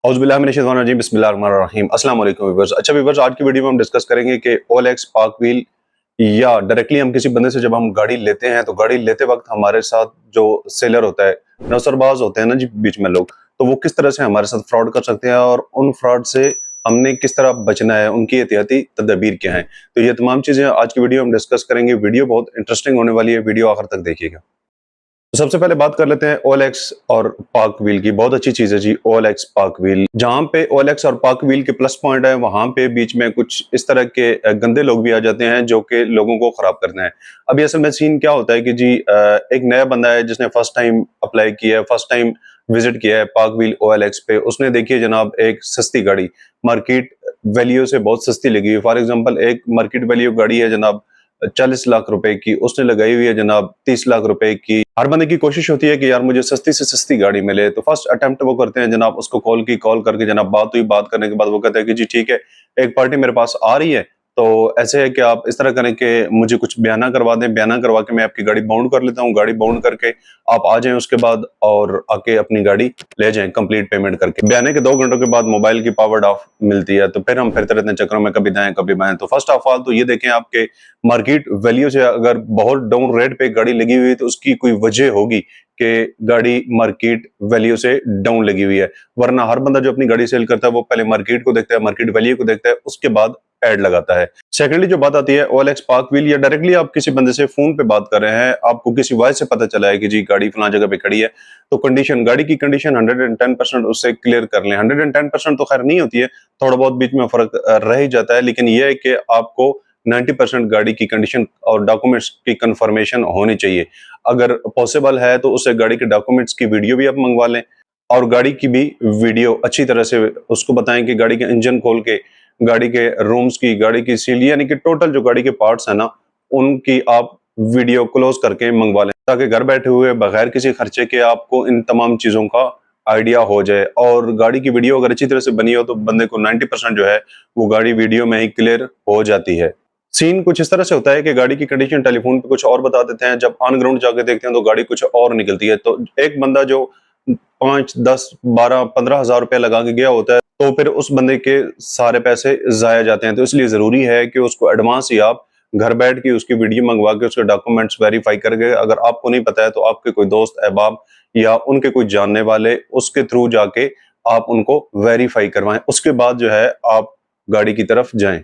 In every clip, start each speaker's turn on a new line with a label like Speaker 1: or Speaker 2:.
Speaker 1: औज़ुबिल्लाहिमिनश्शैतानिर्रजीम बिस्मिल्लाहिर्रहमानिर्रहीम। अस्सलाम वालेकुम व्यूअर्स। अच्छा व्यूअर्स, आज की वीडियो में हम डिस्कस करेंगे कि OLX पार्क व्हील या डायरेक्टली हम किसी बंदे से जब हम गाड़ी लेते हैं तो गाड़ी लेते वक्त हमारे साथ जो सेलर होता है, नौसरबाज होते हैं ना जी बीच में लोग, तो वो किस तरह से हमारे साथ फ्रॉड कर सकते हैं और उन फ्रॉड से हमने किस तरह बचना है, उनकी एहतियाती तदबीर क्या है। तो ये तमाम चीजें आज की वीडियो में हम डिस्कस करेंगे। वीडियो बहुत इंटरेस्टिंग होने वाली है, वीडियो आखिर तक देखिएगा। तो सबसे पहले बात कर लेते हैं OLX और पार्क व्हील की। बहुत अच्छी चीज है जी OLX पार्क व्हील। जहां पे OLX और पार्क व्हील के प्लस पॉइंट है, वहां पे बीच में कुछ इस तरह के गंदे लोग भी आ जाते हैं जो कि लोगों को खराब करते हैं। अभी असल में सीन क्या होता है कि जी एक नया बंदा है जिसने फर्स्ट टाइम अप्लाई किया है, फर्स्ट टाइम विजिट किया है पार्क व्हील OLX पे। उसने देखिए जनाब एक सस्ती गाड़ी मार्केट वैल्यू से बहुत सस्ती लगी हुई। फॉर एग्जाम्पल एक मार्केट वैल्यू गाड़ी है जनाब 40 लाख रुपए की, उसने लगाई हुई है जनाब 30 लाख रुपए की। हर बंदे की कोशिश होती है कि यार मुझे सस्ती से सस्ती गाड़ी मिले, तो फर्स्ट अटेम्प्ट वो करते हैं जनाब, उसको कॉल करके जनाब बात हुई, बात करने के बाद वो कहता है कि जी ठीक है, एक पार्टी मेरे पास आ रही है, तो ऐसे है कि आप इस तरह करें कि मुझे कुछ बयाना करवा दें, बयाना करवा के मैं आपकी गाड़ी बाउंड कर लेता हूँ, गाड़ी बाउंड करके आप आ जाएं उसके बाद और आके अपनी गाड़ी ले जाएं कंप्लीट पेमेंट करके। बयाने के 2 घंटों के बाद मोबाइल की पावर ऑफ मिलती है, तो फिर हम फिरते रहते हैं चक्करों में, कभी दाएं कभी बाएं। तो फर्स्ट ऑफ ऑल तो ये देखें, आपके मार्केट वैल्यू से अगर बहुत डाउन रेट पे गाड़ी लगी हुई है तो उसकी कोई वजह होगी कि गाड़ी मार्केट वैल्यू से डाउन लगी हुई है। वरना हर बंदा जो अपनी गाड़ी सेल करता है वो पहले मार्केट को देखता है, मार्केट वैल्यू को देखता है, उसके बाद एड लगाता है। सेकेंडली जो बात आती है OLX पार्क व्हील, या डायरेक्टली आप किसी बंदे से फोन पे बात कर रहे हैं, आपको किसी वॉइस से पता चला है कि जी गाड़ी फलां जगह पे खड़ी है, तो कंडीशन, गाड़ी की कंडीशन 110% उससे क्लियर कर लें। 110% तो खैर नहीं होती है, थोड़ा बहुत बीच में फर्क रह ही जाता है, लेकिन यह है कि आपको 90% गाड़ी की कंडीशन और डॉक्यूमेंट्स की कंफर्मेशन होनी चाहिए। अगर पॉसिबल है तो उससे गाड़ी के डॉक्यूमेंट्स की वीडियो भी आप मंगवा लें और गाड़ी की भी वीडियो अच्छी तरह से उसको बताएं कि गाड़ी के इंजन खोल के, गाड़ी के रूम्स की, गाड़ी की सील, यानी कि टोटल जो गाड़ी के पार्ट्स है ना, उनकी आप वीडियो क्लोज करके मंगवा लें, ताकि घर बैठे हुए बगैर किसी खर्चे के आपको इन तमाम चीजों का आइडिया हो जाए। और गाड़ी की वीडियो अगर अच्छी तरह से बनी हो तो बंदे को 90% जो है वो गाड़ी वीडियो में ही क्लियर हो जाती है। सीन कुछ इस तरह से होता है कि गाड़ी की कंडीशन टेलीफोन पे कुछ और बता देते हैं, जब ऑन ग्राउंड जाके देखते हैं तो गाड़ी कुछ और निकलती है। तो एक बंदा जो 5, 10, 12, 15 हजार रुपया लगा के गया होता है, तो फिर उस बंदे के सारे पैसे जाया जाते हैं। तो इसलिए जरूरी है कि उसको एडवांस ही आप घर बैठ के उसकी वीडियो मंगवा के उसके डॉक्यूमेंट्स वेरीफाई करके, अगर आपको नहीं पता है तो आपके कोई दोस्त अहबाब या उनके कोई जानने वाले, उसके थ्रू जाके आप उनको वेरीफाई करवाएं, उसके बाद जो है आप गाड़ी की तरफ जाएं।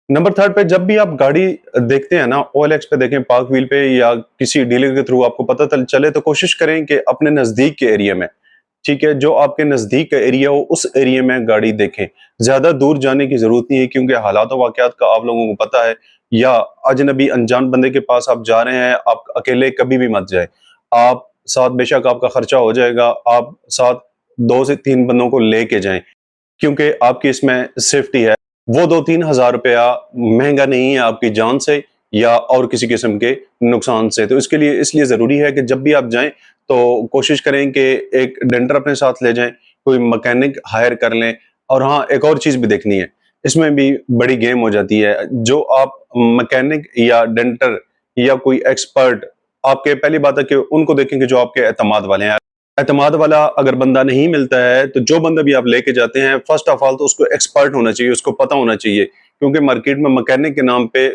Speaker 1: नंबर थर्ड पे, जब भी आप गाड़ी देखते हैं ना, OLX पे देखें, पार्क व्हील पे या किसी डीलर के थ्रू आपको पता चले, तो कोशिश करें कि अपने नजदीक के एरिया में, ठीक है, जो आपके नजदीक का एरिया हो उस एरिया में गाड़ी देखें। ज्यादा दूर जाने की जरूरत नहीं है, क्योंकि हालात और वाकयात का आप लोगों को पता है, या अजनबी अनजान बंदे के पास आप जा रहे हैं, आप अकेले कभी भी मत जाए। आप साथ, बेशक आपका खर्चा हो जाएगा, आप साथ 2 से 3 बंदों को लेके जाएं, क्योंकि आपकी इसमें सेफ्टी है। वो 2-3 हजार रुपया महंगा नहीं है आपकी जान से या और किसी किस्म के नुकसान से। तो इसके लिए, इसलिए जरूरी है कि जब भी आप जाएं तो कोशिश करें कि एक डेंटर अपने साथ ले जाएं, कोई मैकेनिक हायर कर लें। और हाँ, एक और चीज भी देखनी है, इसमें भी बड़ी गेम हो जाती है। जो आप मैकेनिक या डेंटर या कोई एक्सपर्ट, आपके पहली बात है कि उनको देखेंगे जो आपके एतमाद वाले हैं। एतमाद वाला अगर बंदा नहीं मिलता है तो जो बंदा भी आप लेके जाते हैं, फर्स्ट ऑफ ऑल तो उसको एक्सपर्ट होना चाहिए, उसको पता होना चाहिए। क्योंकि मार्केट में मैकेनिक के नाम पे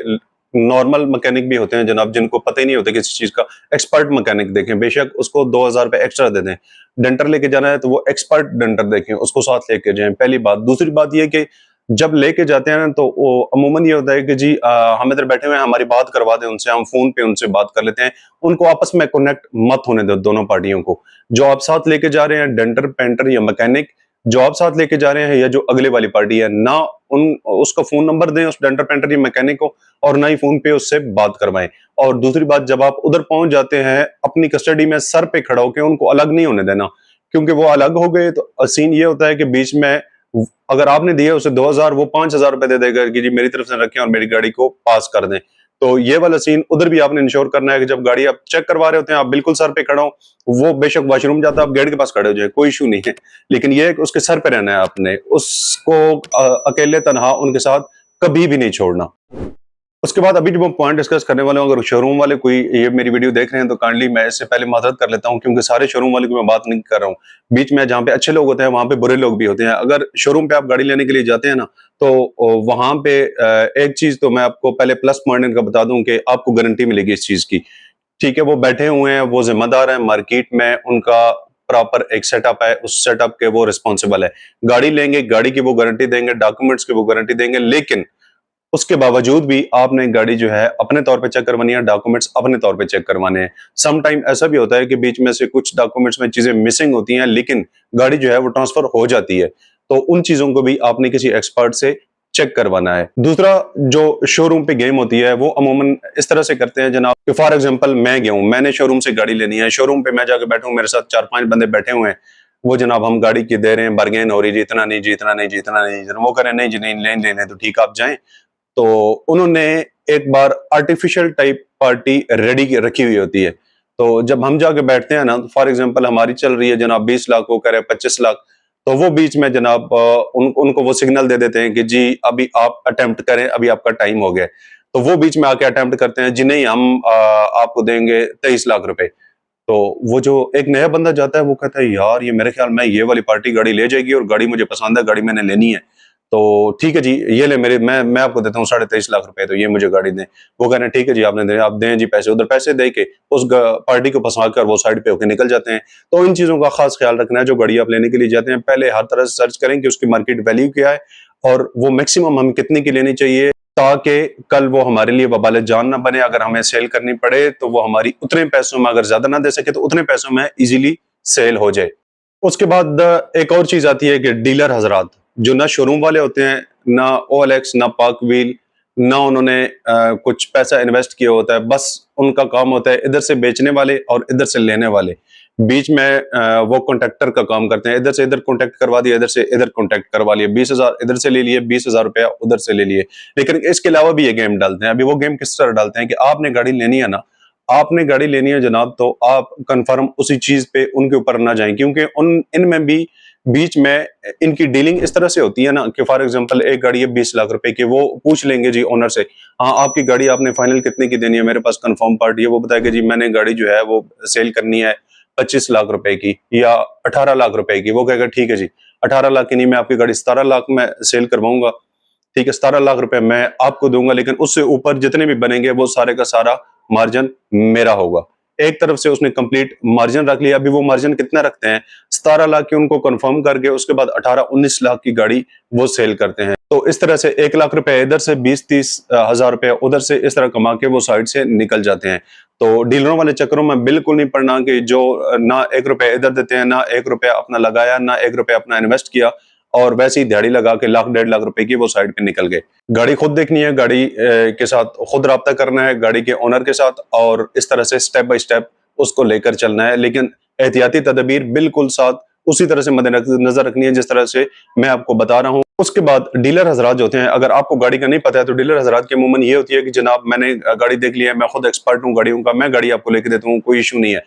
Speaker 1: नॉर्मल मैकेनिक भी होते हैं जनाब, जिनको पता ही नहीं होता किसी चीज का। एक्सपर्ट मैकेनिक देखें, बेशक उसको 2000 रुपए एक्स्ट्रा दे दें। डेंटर लेके जाना है तो वो एक्सपर्ट डेंटर देखें, उसको साथ लेके जाएं, पहली बात। दूसरी बात ये कि जब लेके जाते हैं ना, तो वो अमूमन ये होता है कि जी हम इधर बैठे हुए हैं, हमारी बात करवा दें उनसे, हम फोन पे उनसे बात कर लेते हैं। उनको आपस में कनेक्ट मत होने दो दोनों पार्टियों को। जो आप साथ लेके जा रहे हैं, डेंटर, पेंटर या मैकेनिक, जो आप साथ लेके जा रहे हैं या जो अगले वाली पार्टी है ना, उन उसका फोन नंबर दें उस डेंटर, पेंटर या मैकेनिक को, और ना ही फोन पे उससे बात करवाएं। और दूसरी बात, जब आप उधर पहुंच जाते हैं, अपनी कस्टडी में सर पे खड़ा होकर उनको अलग नहीं होने देना, क्योंकि वो अलग हो गए तो सीन ये होता है कि बीच में अगर आपने दिए उसे 2000, वो 5000 रुपए दे देगा कि जी मेरी तरफ से रखें और मेरी गाड़ी को पास कर दें। तो ये वाला सीन उधर भी आपने इंश्योर करना है कि जब गाड़ी आप चेक करवा रहे होते हैं, आप बिल्कुल सर पे खड़ा हो, वो बेशक वॉशरूम जाता है, आप गेट के पास खड़े हो जाए, कोई इशू नहीं है, लेकिन ये है कि उसके सर पे रहना है आपने, उसको अकेले तनहा उनके साथ कभी भी नहीं छोड़ना। उसके बाद अभी जो मैं पॉइंट डिस्कस करने वाला हूँ, अगर शोरूम वाले कोई ये मेरी वीडियो देख रहे हैं तो काइंडली मैं इससे पहले माजरत कर लेता हूँ, क्योंकि सारे शोरूम वाले की मैं बात नहीं कर रहा हूँ। बीच में जहाँ पे अच्छे लोग होते हैं वहां पे बुरे लोग भी होते हैं। अगर शोरूम पे आप गाड़ी लेने के लिए जाते हैं ना, तो वहां पे एक चीज तो मैं आपको पहले प्लस पॉइंट इनका बता दूं कि आपको गारंटी मिलेगी इस चीज की। ठीक है, वो बैठे हुए हैं, वो जिम्मेदार है, मार्केट में उनका प्रॉपर एक सेटअप है, उस सेटअप के वो रिस्पॉन्सिबल है। गाड़ी लेंगे, गाड़ी की वो गारंटी देंगे, डॉक्यूमेंट्स की वो गारंटी देंगे, लेकिन उसके बावजूद भी आपने गाड़ी जो है अपने तौर पे चेक करवानी है, डॉक्यूमेंट्स अपने तौर पे चेक करवाने हैं। सम टाइम ऐसा भी होता है कि बीच में से कुछ डॉक्यूमेंट्स में चीजें मिसिंग होती हैं, लेकिन गाड़ी जो है वो ट्रांसफर हो जाती है। तो उन चीजों को भी आपने किसी एक्सपर्ट से चेक करवाना है। दूसरा, जो शोरूम पे गेम होती है वो अमूमन इस तरह से करते हैं जनाब कि फॉर एग्जांपल मैं गया हूं, मैंने शोरूम से गाड़ी लेनी है, शोरूम पे मैं जाके बैठा हूं, मेरे साथ 4-5 बंदे बैठे हुए हैं। वो जनाब हम गाड़ी की दे रहे हैं, बार्गेन हो रही जी, इतना नहीं जी, इतना नहीं जी, इतना नहीं जी। वो कह रहे हैं नहीं जी, नहीं लेने तो ठीक, आप जाएं। तो उन्होंने एक बार आर्टिफिशियल टाइप पार्टी रेडी रखी हुई होती है। तो जब हम जाके बैठते हैं ना, फॉर एग्जांपल हमारी चल रही है जनाब 20 लाख, वो कह रहे हैं 25 लाख। तो वो बीच में जनाब उनको वो सिग्नल दे देते हैं कि जी अभी आप अटेम्प्ट करें, अभी आपका टाइम हो गया। तो वो बीच में आके अटेम्प्ट करते हैं, जी नहीं हम आपको देंगे 23 लाख रुपए। तो वो जो एक नया बंदा जाता है वो कहता है यार ये मेरे ख्याल में ये वाली पार्टी गाड़ी ले जाएगी और गाड़ी मुझे पसंद है, गाड़ी मैंने लेनी है। तो ठीक है जी, ये ले मेरे मैं आपको देता हूँ 23.5 लाख रुपए, तो ये मुझे गाड़ी दें। वो कह रहे हैं ठीक है जी, आपने दे, आप दें जी पैसे। उधर पैसे दे के उस पार्टी को फंसा कर वो साइड पे होकर निकल जाते हैं। तो इन चीजों का खास ख्याल रखना है। जो गाड़ी आप लेने के लिए जाते हैं, पहले हर तरह से सर्च करें कि उसकी मार्केट वैल्यू क्या है और वो मैक्सिमम हमें कितने की लेनी चाहिए, ताकि कल वो हमारे लिए वबाल जान ना बने। अगर हमें सेल करनी पड़े तो वो हमारी उतने पैसों में, अगर ज्यादा ना दे सके तो उतने पैसों में इजीली सेल हो जाए। उसके बाद एक और चीज आती है कि डीलर हजरात, जो ना शोरूम वाले होते हैं, ना ओएलएक्स, ना पाक व्हील, ना उन्होंने कुछ पैसा इन्वेस्ट किया होता है, बस उनका काम होता है इधर से बेचने वाले और इधर से लेने वाले। बीच में वो कॉन्ट्रैक्टर का काम करते हैं, इधर से इधर कॉन्टैक्ट करवा दिया, इधर से इधर कॉन्टैक्ट करवा लिया, 20,000 इधर से ले लिए, 20,000 रुपया उधर से ले लिए। लेकिन इसके अलावा भी ये गेम डालते हैं। अभी वो गेम किस तरह डालते हैं कि आपने गाड़ी लेनी है ना, आपने गाड़ी लेनी है जनाब, तो आप कंफर्म उसी चीज पे उनके ऊपर ना जाएं, क्योंकि उन इनमें भी बीच में इनकी डीलिंग इस तरह से होती है ना कि फॉर एग्जांपल एक गाड़ी है 20 लाख रुपए की, वो पूछ लेंगे जी ओनर से, हाँ आपकी गाड़ी आपने फाइनल कितने की देनी है, मेरे पास कंफर्म पार्टी है। वो बताएगा जी मैंने गाड़ी जो है वो सेल करनी है 25 लाख रुपए की या 18 लाख रुपए की। वो कहेगा ठीक है जी, 18 लाख की नहीं, मैं आपकी गाड़ी 17 लाख में सेल करवाऊंगा। ठीक है, 17 लाख रुपए मैं आपको दूंगा, लेकिन उससे ऊपर जितने भी बनेंगे वो सारे का सारा मार्जिन मेरा होगा। एक तरफ से उसने कंप्लीट मार्जिन रख लिया। अभी वो मार्जिन कितना रखते हैं, 17 लाख की उनको कंफर्म करके उसके बाद 18-19 लाख की गाड़ी वो सेल करते हैं। तो इस तरह से 1 लाख रुपए इधर से, 20-30 हजार रुपए उधर से, इस तरह कमा के वो साइड से निकल जाते हैं। तो डीलरों वाले चक्करों में बिल्कुल नहीं पड़ना कि जो ना 1 रुपए इधर देते हैं, ना 1 रुपया अपना लगाया, ना 1 रुपया अपना इन्वेस्ट किया, और वैसे ही दिहाड़ी लगा के 1-1.5 लाख रुपए की वो साइड पे निकल गए। गाड़ी खुद देखनी है, गाड़ी के साथ खुद राब्ता करना है, गाड़ी के ओनर के साथ, और इस तरह से स्टेप बाय स्टेप उसको लेकर चलना है। लेकिन एहतियाती तदबीर बिल्कुल साथ उसी तरह से मद्देनजर रखनी है जिस तरह से मैं आपको बता रहा हूँ। उसके बाद डीलर हजरात जो होते हैं, अगर आपको गाड़ी का नहीं पता है तो डीलर हजरात की अमूमन ये होती है कि जनाब मैंने गाड़ी देख ली है, मैं खुद एक्सपर्ट हूँ गाड़ियों का, मैं गाड़ी आपको लेके देता हूँ, कोई इशू नहीं है।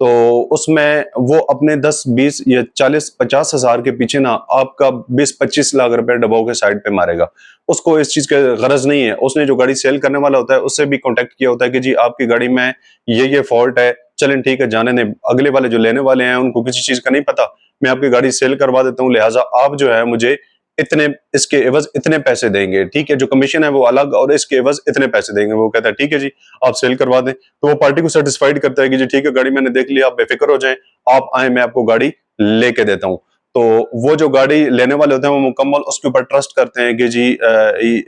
Speaker 1: तो उसमें वो अपने 10, 20 या 40, 50 हजार के पीछे ना आपका 20-25 लाख रुपए डबो के साइड पे मारेगा। उसको इस चीज की गरज नहीं है। उसने जो गाड़ी सेल करने वाला होता है उससे भी कांटेक्ट किया होता है कि जी आपकी गाड़ी में ये फॉल्ट है, चलें ठीक है जाने दें। अगले वाले जो लेने वाले हैं उनको किसी चीज का नहीं पता, मैं आपकी गाड़ी सेल करवा देता हूँ, लिहाजा आप जो है मुझे इतने, इसके एवज इतने पैसे देंगे। ठीक है, जो कमीशन है वो अलग और इसके एवज इतने पैसे देंगे। वो कहता है ठीक है जी, आप सेल करवा दें। तो वो पार्टी को सेटिस्फाइड करता है कि जी ठीक है, गाड़ी मैंने देख लिया, आप बेफिक्र हो जाएं, आप आए, मैं आपको गाड़ी लेके देता हूँ। तो वो जो गाड़ी लेने वाले होते हैं वो मुकम्मल उसके ऊपर ट्रस्ट करते हैं कि जी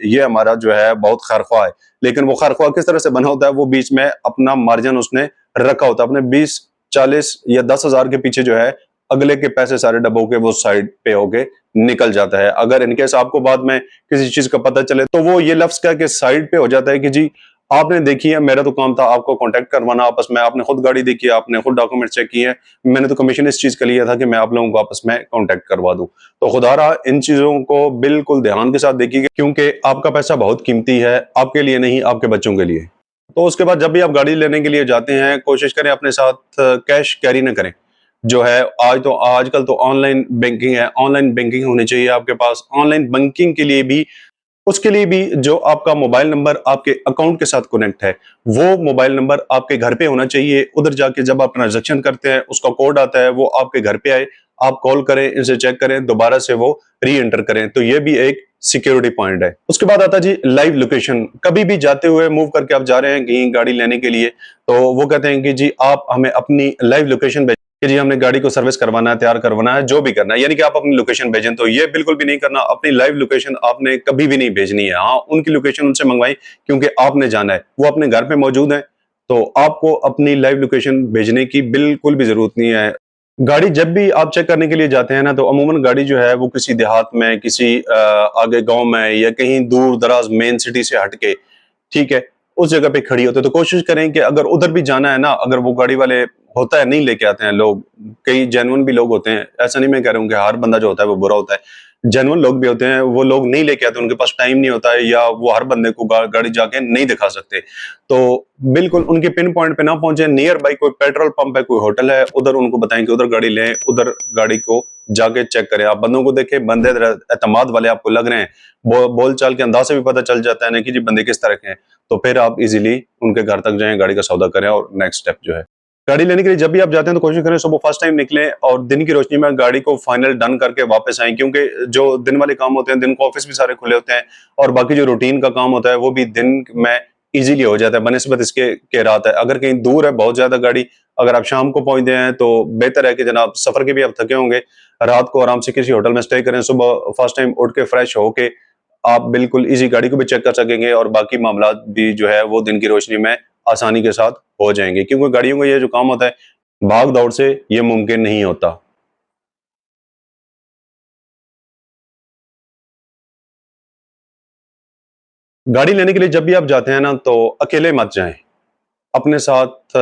Speaker 1: ये हमारा जो है बहुत खैरख्वाह है। लेकिन वो खैरख्वाह किस तरह से बना होता है, वो बीच में अपना मार्जिन उसने रखा होता है, अपने 20, 40 या 10 हजार के पीछे जो है अगले के पैसे सारे डबो के वो साइड पे होके निकल जाता है। अगर इनकेस आपको बाद में किसी चीज का पता चले तो वो ये लफ्ज कह के साइड पे हो जाता है कि जी आपने देखी है, मेरा तो काम था आपको कांटेक्ट करवाना आपस में, आपने खुद गाड़ी देखी है, आपने खुद डॉक्यूमेंट चेक किए हैं, मैंने तो कमीशन इस चीज का लिया था कि मैं आप लोगों को आपस में कांटेक्ट करवा दूं। तो खुदारा इन चीजों को बिल्कुल ध्यान के साथ देखिएगा, क्योंकि आपका पैसा बहुत कीमती है, आपके लिए नहीं, आपके बच्चों के लिए। तो उसके बाद जब भी आप गाड़ी लेने के लिए जाते हैं, कोशिश करें अपने साथ कैश कैरी ना करें। जो है आजकल तो ऑनलाइन बैंकिंग है, ऑनलाइन बैंकिंग होनी चाहिए आपके पास। ऑनलाइन बैंकिंग के लिए भी उसके लिए भी जो आपका मोबाइल नंबर आपके अकाउंट के साथ कनेक्ट है, वो मोबाइल नंबर आपके घर पे होना चाहिए। उधर जाके जब आप ट्रांजैक्शन करते हैं, उसका कोड आता है, वो आपके घर पे आए, आप कॉल करें, इसे चेक करें, दोबारा से वो री एंटर करें। तो ये भी एक सिक्योरिटी पॉइंट है। उसके बाद आता है जी लाइव लोकेशन। कभी भी जाते हुए मूव करके आप जा रहे हैं कहीं गाड़ी लेने के लिए, तो वो कहते हैं कि जी आप हमें अपनी लाइव लोकेशन भेजें कि जी हमने गाड़ी को सर्विस करवाना है, तैयार करवाना है, जो भी करना है, यानी कि आप अपनी लोकेशन भेजें। तो ये बिल्कुल भी नहीं करना, अपनी लाइव लोकेशन आपने कभी भी नहीं भेजनी है। हाँ, उनकी लोकेशन उनसे मंगवाई क्योंकि आपने जाना है, वो अपने घर पे मौजूद है, तो आपको अपनी लाइव लोकेशन भेजने की बिल्कुल भी जरूरत नहीं है। गाड़ी जब भी आप चेक करने के लिए जाते हैं ना, तो अमूमन गाड़ी जो है वो किसी देहात में, किसी आगे गांव में या कहीं दूर दराज मेन सिटी से हटके, ठीक है, उस जगह पे खड़ी होती है। तो कोशिश करें कि अगर उधर भी जाना है ना, अगर वो गाड़ी वाले होता है नहीं लेके आते हैं लोग, कई जेन्युइन भी लोग होते हैं, ऐसा नहीं मैं कह रहा हूँ कि हर बंदा जो होता है वो बुरा होता है, जेन्युइन लोग भी होते हैं, वो लोग नहीं लेके आते, उनके पास टाइम नहीं होता है, या वो हर बंदे को गाड़ी जाके नहीं दिखा सकते। तो बिल्कुल उनके पिन पॉइंट पे ना पहुंचे, नियर बाई कोई पेट्रोल पंप है, कोई होटल है, उधर उनको बताएं कि उधर गाड़ी लें, उधर गाड़ी को जाके चेक करें। आप बंदों को देखें, बंदे एतमाद वाले आपको लग रहे हैं, बोल चाल के अंदाज से भी पता चल जाता है ना कि जी बंदे किस तरह के हैं, तो फिर आप इजीली उनके घर तक जाएं, गाड़ी का सौदा करें और नेक्स्ट स्टेप जो है। गाड़ी लेने के लिए जब भी आप जाते हैं तो कोशिश करें सुबह फर्स्ट टाइम निकलें और दिन की रोशनी में गाड़ी को फाइनल डन करके वापस आएं, क्योंकि जो दिन वाले काम होते हैं, दिन को ऑफिस भी सारे खुले होते हैं, और बाकी जो रूटीन का काम होता है वो भी दिन में इजीली हो जाता है बनिस्बत इसके के रात है। अगर कहीं दूर है बहुत ज्यादा गाड़ी, अगर आप शाम को पहुंचते हैं तो बेहतर है कि जनाब सफर के भी आप थके होंगे, रात को आराम से किसी होटल में स्टे करें, सुबह फर्स्ट टाइम उठ के फ्रेश होके आप बिल्कुल इजी गाड़ी को भी चेक कर सकेंगे, और बाकी मामला भी जो है वो दिन की रोशनी में आसानी के साथ हो जाएंगे, क्योंकि गाड़ियों का ये जो काम होता है भाग दौड़ से ये मुमकिन नहीं होता। गाड़ी लेने के लिए जब भी आप जाते हैं ना, तो अकेले मत जाएं, अपने साथ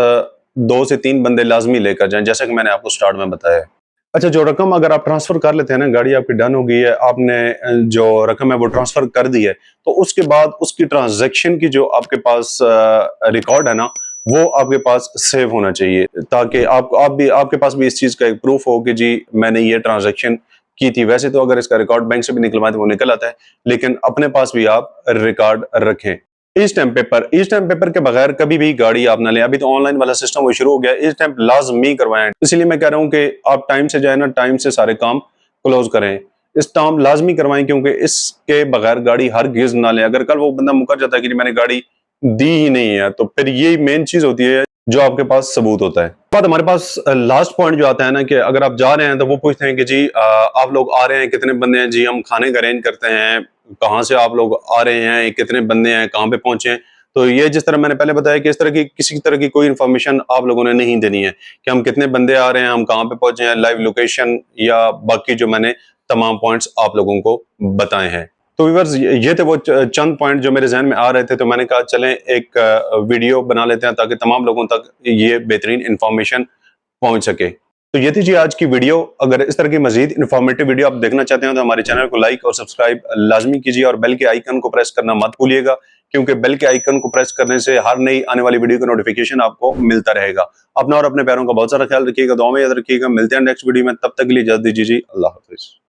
Speaker 1: 2 से 3 बंदे लाजमी लेकर जाएं, जैसा कि मैंने आपको स्टार्ट में बताया है। अच्छा, जो रकम अगर आप ट्रांसफर कर लेते हैं ना, गाड़ी आपकी डन हो गई है, आपने जो रकम है वो ट्रांसफर कर दी है, तो उसके बाद उसकी ट्रांजैक्शन की जो आपके पास रिकॉर्ड है ना, वो आपके पास सेव होना चाहिए, ताकि आप भी, आपके पास भी इस चीज का एक प्रूफ हो कि जी मैंने ये ट्रांजैक्शन की थी। वैसे तो अगर इसका रिकॉर्ड बैंक से भी निकलवाए तो वो निकल आता है, लेकिन अपने पास भी आप रिकॉर्ड रखें। इस टाइम पेपर के बगैर कभी भी गाड़ी आप ना लें। अभी तो ऑनलाइन वाला सिस्टम वो शुरू हो गया, इस टाइम लाजमी करवाएं। इसीलिए मैं कह रहा हूं कि आप टाइम से जाए ना, टाइम से सारे काम क्लोज करें, इस टाइम लाजमी करवाएं, क्योंकि इसके बगैर गाड़ी हरगिज ना लें। अगर कल वो बंदा मुकर जाता है कि मैंने गाड़ी दी ही नहीं है, तो फिर ये मेन चीज होती है जो आपके पास सबूत होता है। बाद हमारे पास लास्ट पॉइंट जो आता है ना, कि अगर आप जा रहे हैं तो वो पूछते हैं कि जी आप लोग आ रहे हैं, कितने बंदे हैं, जी हम खाने का अरेंज करते हैं, कहाँ से आप लोग आ रहे हैं, कितने बंदे हैं, कहाँ पे पहुंचे हैं। तो ये जिस तरह मैंने पहले बताया कि इस तरह की किसी तरह की कोई इन्फॉर्मेशन आप लोगों ने नहीं देनी है, कि हम कितने बंदे आ रहे हैं, हम कहाँ पे पहुंचे हैं, लाइव लोकेशन या बाकी जो मैंने तमाम पॉइंट्स आप लोगों को बताए हैं। तो व्यूअर्स ये थे वो चंद पॉइंट जो मेरे जहन में आ रहे थे, तो मैंने कहा चलें एक वीडियो बना लेते हैं ताकि तमाम लोगों तक ये बेहतरीन इंफॉर्मेशन पहुंच सके। तो ये थी जी आज की वीडियो। अगर इस तरह की मजीद इन्फॉर्मेटिव वीडियो आप देखना चाहते हैं तो हमारे चैनल को लाइक और सब्सक्राइब लाजमी कीजिए, और बेल के आइकन को प्रेस करना मत भूलिएगा, क्योंकि बेल के आइकन को प्रेस करने से हर नई आने वाली वीडियो का नोटिफिकेशन आपको मिलता रहेगा। अपना और अपने पैरों का बहुत सारा ख्याल रखिएगा, दुआ में याद रखिएगा। मिलते हैं नेक्स्ट वीडियो में, तब तक के लिए इजाजत दीजिए जी, अल्लाह हाफिज।